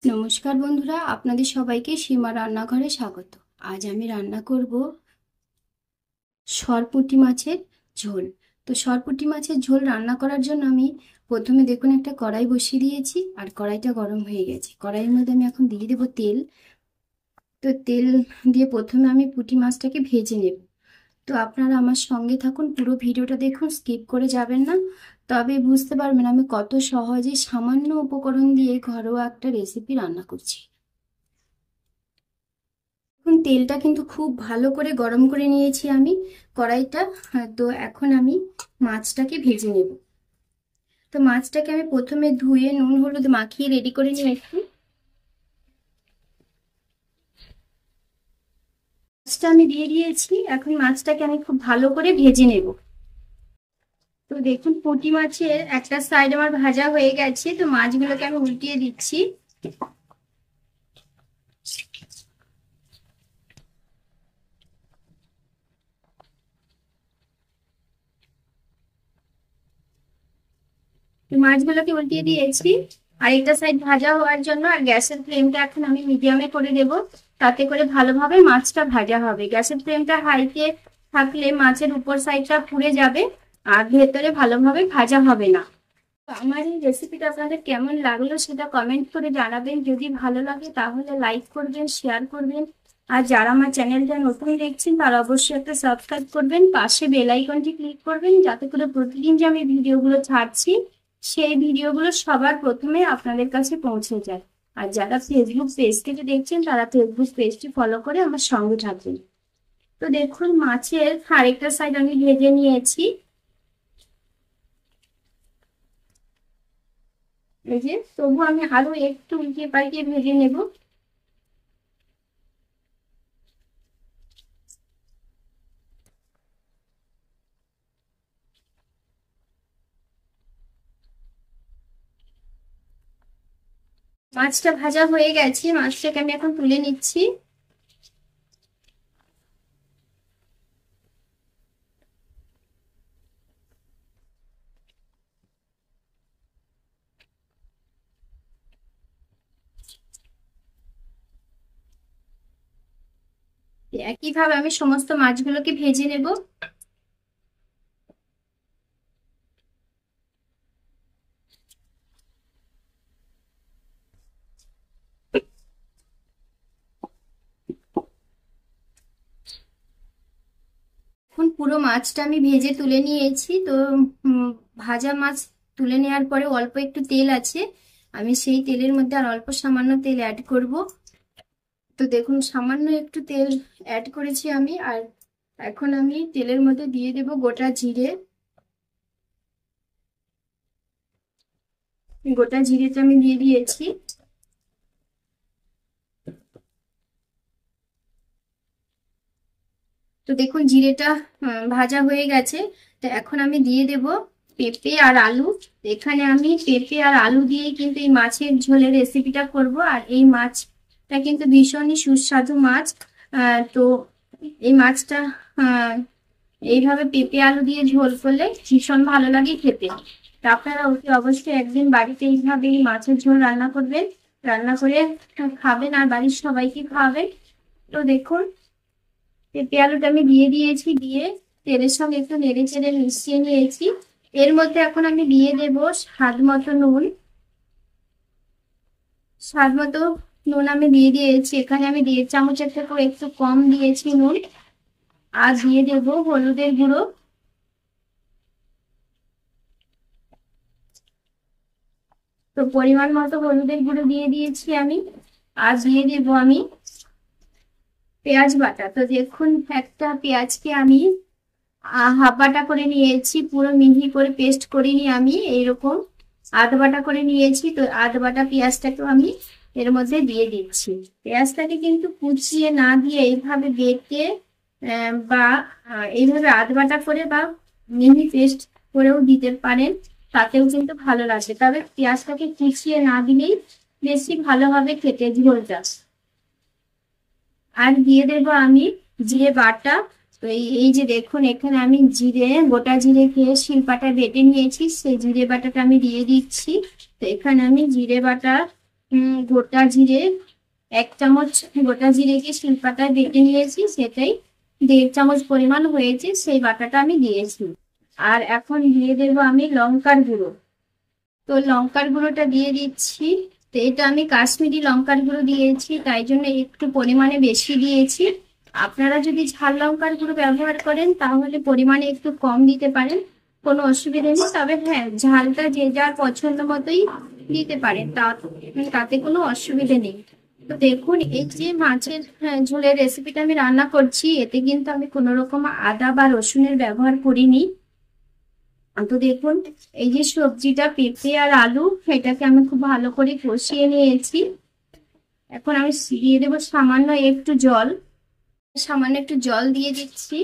নমস্কার বন্ধুরা, আপনাদের সবাইকে সীমা রান্নাঘরে স্বাগত। আজ আমি রান্না করব সরপুঁটি মাছের ঝোল। তো সরপুঁটি মাছের ঝোল রান্না করার জন্য আমি প্রথমে দেখুন একটা কড়াই বসিয়ে দিয়েছি, আর কড়াইটা গরম হয়ে গেছে। কড়াইয়ের মধ্যে আমি এখন দিয়ে দেবো তেল। তো তেল দিয়ে প্রথমে আমি পুঁটি মাছটাকে ভেজে নেব। তো আপনারা আমার সঙ্গে থাকুন, পুরো ভিডিওটা দেখুন, স্কিপ করে যাবেন না। তবে বুঝতে পারবেন আমি কত সহজে সামান্য উপকরণ দিয়ে ঘরোয়া একটা রেসিপি রান্না করছি। এখন তেলটা কিন্তু খুব ভালো করে গরম করে নিয়েছি আমি কড়াইটা। তো এখন আমি মাছটাকে ভেজে নেব। তো মাছটাকে আমি প্রথমে ধুয়ে নুন হলুদ মাখিয়ে রেডি করে নিয়েছি। মাছটা আমি দিয়ে দিয়েছি, এখন মাছটাকে আমি খুব ভালো করে ভেজে নেব। তো দেখুন পুঁটি মাছের একটা সাইড আমার ভাজা হয়ে গেছে, তো মাছগুলোকে আমি উল্টিয়ে দিচ্ছি। মাছগুলোকে উল্টিয়ে দিয়েছি আরেকটা সাইড ভাজা হওয়ার জন্য। আর গ্যাসের ফ্লেমটা এখন আমি মিডিয়ামে করে দেব, তাতে করে ভালোভাবে মাছটা ভাজা হবে। গ্যাসের ফ্লেমটা হাইতে থাকলে মাছের উপর সাইডটা পুড়ে যাবে আর ভেতরে ভালোভাবে ভাজা হবে না। আমার এই রেসিপিটা আপনাদের কেমন লাগলো সেটা কমেন্ট করে জানাবেন। যদি ভালো লাগে তাহলে লাইক করবেন, শেয়ার করবেন। আর যারা আমার চ্যানেলটা নতুন দেখছেন তারা অবশ্যই একটা সাবস্ক্রাইব করবেন, পাশে বেল আইকনটি ক্লিক করবেন, যাতে করে প্রতিদিন যে আমি ভিডিওগুলো ছাড়ছি সেই ভিডিওগুলো সবার প্রথমে আপনাদের কাছে পৌঁছে যায়। আর যারা ফেসবুক পেজ থেকে দেখছেন তারা ফেসবুক পেজটি ফলো করে আমার সঙ্গে থাকবেন। তো দেখুন মাছের আরেকটা সাইড আমি ভেজে নিয়েছি। এই যে তবু আমি আরো একটু উল্টিয়ে পাল্টিয়ে ভেজে নেব। মাছটা ভাজা হয়ে গেছে, মাছটাকে আমি এখন তুলে নিচ্ছি। একইভাবে আমি সমস্ত মাছগুলোকে ভেজে নেব। এখন পুরো মাছটা আমি ভেজে তুলে নিয়েছি। তো ভাজা মাছ তুলে নেওয়ার পরে অল্প একটু তেল আছে, আমি সেই তেলের মধ্যে আর অল্প সামান্য তেল অ্যাড করব। তো দেখুন সামান্য একটু তেল অ্যাড করেছি আমি। আর এখন আমি তেলের মধ্যে দিয়ে দেব গোটা জিরে। গোটা জিরেটা আমি দিয়ে দিয়েছি। তো দেখুন জিরেটা ভাজা হয়ে গেছে। তো এখন আমি দিয়ে দেব পেঁপে আর আলু। এখানে আমি পেঁপে আর আলু দিয়ে কিন্তু এই মাছের ঝোলের রেসিপিটা করব। আর এই মাছটা কিন্তু ভীষণই সুস্বাদু মাছ। তো এই মাছটা এইভাবে পেঁপে আলু দিয়ে ঝোল করলে ভীষণ ভালো লাগে খেতে। তা আপনারা অতি অবশ্যই একদিন বাড়িতে এইভাবে এই মাছের ঝোল রান্না করবেন, রান্না করে খাবেন আর বাড়ির সবাইকে খাওয়াবেন। তো দেখুন পেঁপে আলুটা আমি দিয়ে দিয়েছি, দিয়ে তেলের সঙ্গে একটু নেড়ে চেড়ে মিশিয়ে নিয়েছি। এর মধ্যে এখন আমি দিয়ে দেব স্বাদ মতো নুন। স্বাদ মতো নুন আমি দিয়ে দিয়েছি, এখানে আমি 1.5 চামচের থেকেও একটু কম দিয়েছি নুন। আর দিয়ে দেব হলুদের গুঁড়ো। তো পরিমাণ মতো হলুদের গুঁড়ো দিয়ে দিয়েছি আমি। আর দিয়ে দেব আমি পেঁয়াজ বাটা। তো দেখুন একটা পেঁয়াজকে আমি হাফ বাটা করে নিয়েছি, পুরো মিহি করে পেস্ট করিনি আমি, এইরকম আধ বাটা করে নিয়েছি। তো আধ বাটা পেঁয়াজটাকেও আমি এর মধ্যে দিয়ে দিচ্ছি। পেঁয়াজটাকে কিন্তু কুচিয়ে না দিয়ে এইভাবে বেটে বা এইভাবে আধ বাটা করে বা মিহি পেস্ট করেও দিতে পারেন, তাতেও কিন্তু ভালো লাগবে। তবে পেঁয়াজটাকে কুচিয়ে না দিলেই বেশি ভালো হবে খেতে ঝোলটা। আর দিয়ে দেবো আমি জিরে বাটা। তো এই যে দেখুন এখানে আমি জিরে, গোটা জিরে খেয়ে শিলপাটা বেটে নিয়েছি, সেই জিরে বাটাটা আমি দিয়ে দিচ্ছি। তো এখানে আমি জিরে বাটা গোটা জিরে 1 চামচ গোটা জিরেকে শিলপাটায় বেটে নিয়েছি, সেটাই 1.5 চামচ পরিমাণ হয়েছে, সেই বাটাটা আমি দিয়েছি। আর এখন দিয়ে দেবো আমি লঙ্কার গুঁড়ো। তো লঙ্কার গুঁড়োটা দিয়ে দিচ্ছি। তো এটা আমি কাশ্মীরি লঙ্কার গুঁড়ো দিয়েছি, তাই জন্য একটু পরিমাণে বেশি দিয়েছি। আপনারা যদি ঝাল লঙ্কার গুঁড়ো ব্যবহার করেন তাহলে পরিমাণে একটু কম দিতে পারেন, কোনো অসুবিধা নেই। তবে হ্যাঁ, ঝালটা যে যার পছন্দ মতোই দিতে পারেন, তাতে কোনো অসুবিধা নেই। তো দেখুন, এই যে মাছের ঝোলের রেসিপিটা আমি রান্না করছি, এতে কিন্তু আমি কোনো রকম আদা বা রসুনের ব্যবহার করিনি। তো দেখুন, এই যে সবজিটা পেঁপে আর আলু, এটাকে আমি খুব ভালো করে কষিয়ে নিয়েছি। এখন আমি দিয়ে দেবো সামান্য একটু জল। সামান্য একটু জল দিয়ে দিচ্ছি,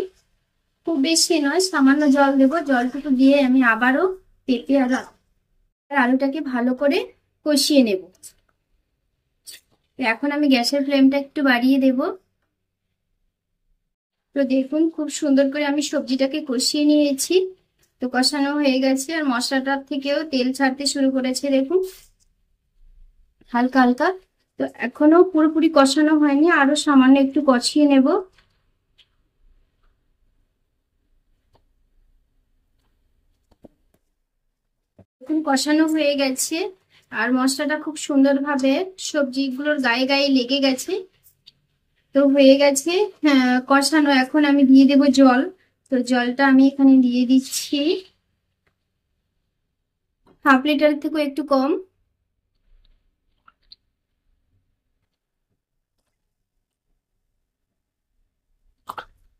খুব বেশি নয়, সামান্য জল দেবো। জলটুকু দিয়ে আমি আবারও পেঁপে আর আলুটাকে ভালো করে কষিয়ে নেব। এখন আমি গ্যাসের ফ্লেমটা একটু বাড়িয়ে দেব। তো দেখুন, খুব সুন্দর করে আমি সবজিটাকে কষিয়ে নিয়েছি। তো কষানো হয়ে গেছে, আর মশলাটার থেকেও তেল ছাড়তে শুরু করেছে দেখুন, হালকা হালকা। তো এখনো পুরোপুরি কষানো হয়নি, আরো সামান্য একটু কষিয়ে নেব। দেখুন, কষানো হয়ে গেছে, আর মশলাটা খুব সুন্দরভাবে সবজিগুলোর গায়ে গায়ে লেগে গেছে। তো হয়ে গেছে কষানো। এখন আমি দিয়ে দেব জল। তো জলটা আমি এখানে দিয়ে দিচ্ছি 1/2 লিটার থেকেও একটু কম।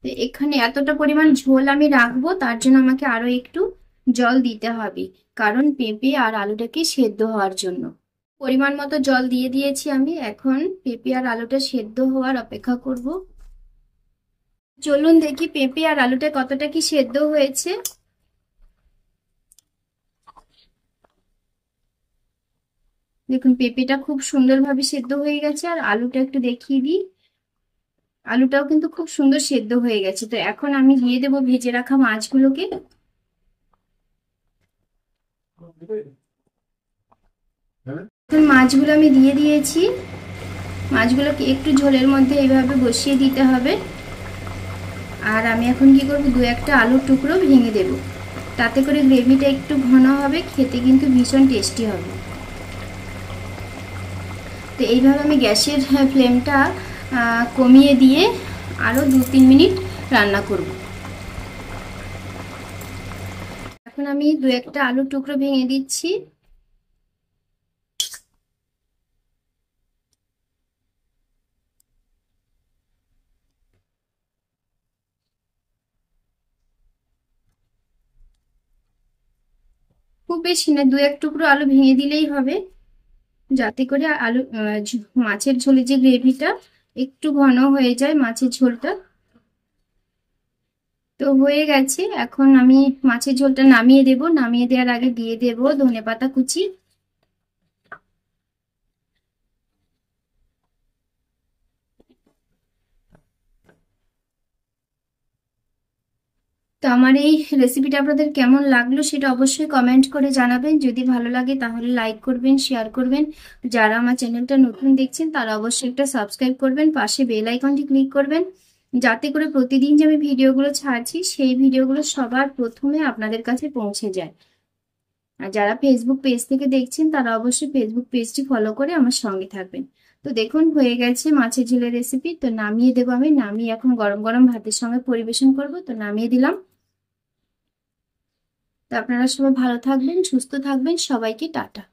তো এখানে এতটা পরিমাণ ঝোল আমি রাখবো, তার জন্য আমাকে আরো একটু জল দিতে হবে, কারণ পেঁপে আর আলুটাকে সেদ্ধ হওয়ার জন্য। পরিমাণ মতো জল দিয়ে দিয়েছি আমি। এখন পেঁপে আর আলুটা সেদ্ধ হওয়ার অপেক্ষা করব। চলুন দেখি পেঁপে আর আলুটা কতটা কি সেদ্ধ হয়েছে। দেখুন, পেঁপেটা খুব সুন্দরভাবে সেদ্ধ হয়ে গেছে, আর আলুটা একটু দেখিয়ে দিই, আলুটাও কিন্তু খুব সুন্দর সেদ্ধ হয়ে গেছে। তো এখন আমি দিয়ে দেবো ভেজে রাখা মাছগুলোকে। মাছগুলো আমি দিয়ে দিয়েছি। মাছগুলোকে একটু ঝোলের মধ্যে এইভাবে বসিয়ে দিতে হবে। আর আমি এখন কি করব, 2-1টা আলুর টুকরো ভেঙে দেব, তাতে করে গ্রেভিটা একটু ঘন হবে, খেতে কিন্তু ভীষণ টেস্টি হবে। তো এইভাবে আমি গ্যাসের ফ্লেমটা কমিয়ে দিয়ে আরও 2-3 মিনিট রান্না করব। এখন আমি 2-1টা আলুর টুকরো ভেঙে দিচ্ছি। খুব বেশি না, 2-1 টুকরো আলু ভেঙে দিলেই হবে, যাতে করে আলু মাছের ঝোলে যে গ্রেভিটা একটু ঘন হয়ে যায় মাছের ঝোলটা। তো হয়ে গেছে, এখন আমি মাছের ঝোলটা নামিয়ে দেব। নামিয়ে দেওয়ার আগে দিয়ে দেব ধনেপাতা কুচি। তো আমার এই রেসিপিটা আপনাদের কেমন লাগলো সেটা অবশ্যই কমেন্ট করে জানাবেন। যদি ভালো লাগে তাহলে লাইক করবেন, শেয়ার করবেন। যারা আমার চ্যানেলটা নতুন দেখছেন তারা অবশ্যই একটা সাবস্ক্রাইব করবেন, পাশে বেল আইকনটি ক্লিক করবেন, যাতে করে প্রতিদিন যে আমি ভিডিওগুলো ছাড়ছি সেই ভিডিওগুলো সবার প্রথমে আপনাদের কাছে পৌঁছে যায়। আর যারা ফেসবুক পেজ থেকে দেখছেন তারা অবশ্যই ফেসবুক পেজটি ফলো করে আমার সঙ্গে থাকবেন। তো দেখুন, হয়ে গেছে মাছের ঝোলের রেসিপি। তো নামিয়ে দেবো আমি। নামিয়ে এখন গরম গরম ভাতের সঙ্গে পরিবেশন করব। তো নামিয়ে দিলাম। তো আপনারা সবাই ভালো থাকবেন, সুস্থ থাকবেন। সবাইকে টাটা।